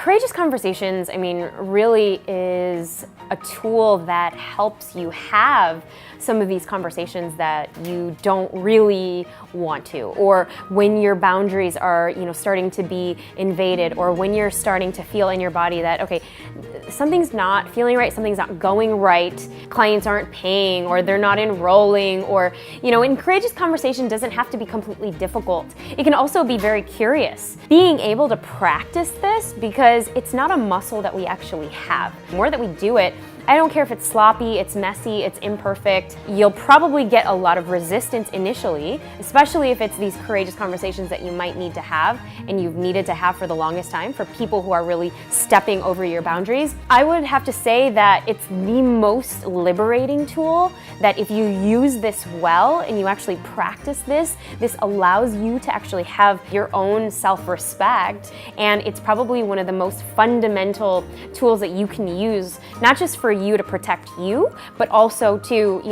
Courageous conversations, I mean, really is a tool that helps you have some of these conversations that you don't really want to, or when your boundaries are, starting to be invaded, or when you're starting to feel in your body that, okay, something's not feeling right, something's not going right, clients aren't paying, or they're not enrolling, or, and courageous conversation doesn't have to be completely difficult. It can also be very curious. Being able to practice this, because it's not a muscle that we actually have. The more that we do it, I don't care if it's sloppy, it's messy, it's imperfect, you'll probably get a lot of resistance initially, especially if it's these courageous conversations that you might need to have and you've needed to have for the longest time for people who are really stepping over your boundaries. I would have to say that it's the most liberating tool, that if you use this well and you actually practice this allows you to actually have your own self-respect, and it's probably one of the most fundamental tools that you can use, not just for you to protect you, but also to,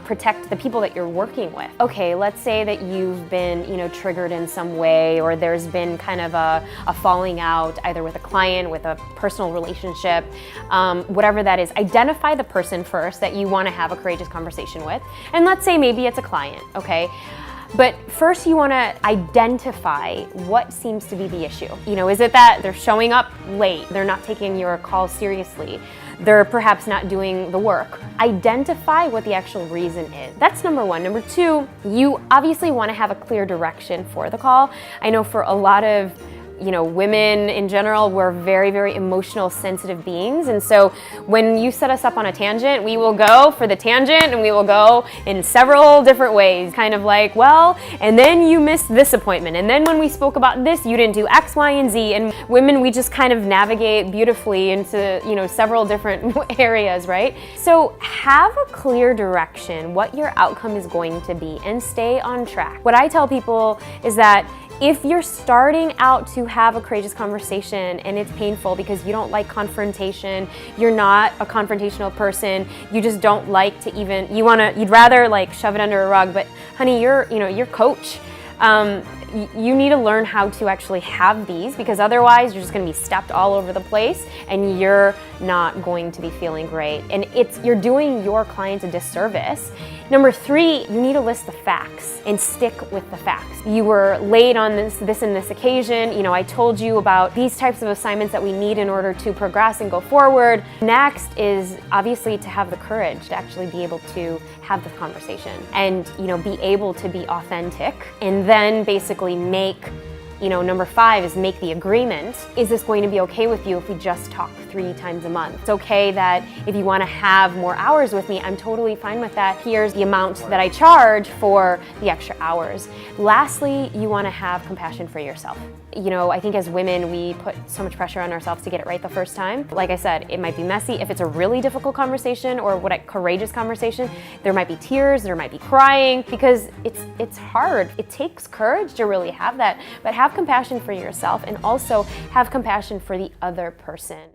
protect the people that you're working with. Okay, let's say that you've been, triggered in some way, or there's been kind of a falling out, either with a client, with a personal relationship, whatever that is. Identify the person first that you want to have a courageous conversation with. And let's say maybe it's a client, okay? But first you want to identify what seems to be the issue. Is it that they're showing up late, they're not taking your call seriously, they're perhaps not doing the work? Identify what the actual reason is. That's number one. Number two, you obviously want to have a clear direction for the call. I know for a lot of women in general, we're very, very emotional, sensitive beings. And so when you set us up on a tangent, we will go for the tangent and we will go in several different ways. Kind of like, well, and then you missed this appointment. And then when we spoke about this, you didn't do X, Y, and Z. And women, we just kind of navigate beautifully into, several different areas, right? So have a clear direction, what your outcome is going to be, and stay on track. What I tell people is that if you're starting out to have a courageous conversation and it's painful because you don't like confrontation, you're not a confrontational person, you just don't like to even, you'd rather like shove it under a rug, but honey, you're coach. You need to learn how to actually have these, because otherwise you're just going to be stepped all over the place and you're not going to be feeling great. And you're doing your clients a disservice. Number three, you need to list the facts and stick with the facts. You were late on this and this occasion. I told you about these types of assignments that we need in order to progress and go forward. Next is obviously to have the courage to actually be able to have the conversation and, be able to be authentic, and then basically make, number five is make the agreement. Is this going to be okay with you if we just talk 3 times a month? It's okay that if you want to have more hours with me, I'm totally fine with that. Here's the amount that I charge for the extra hours. Lastly, you want to have compassion for yourself. I think as women, we put so much pressure on ourselves to get it right the first time. Like I said, it might be messy. If it's a really difficult conversation or courageous conversation, there might be tears, there might be crying, because it's hard. It takes courage to really have that, but have compassion for yourself and also have compassion for the other person.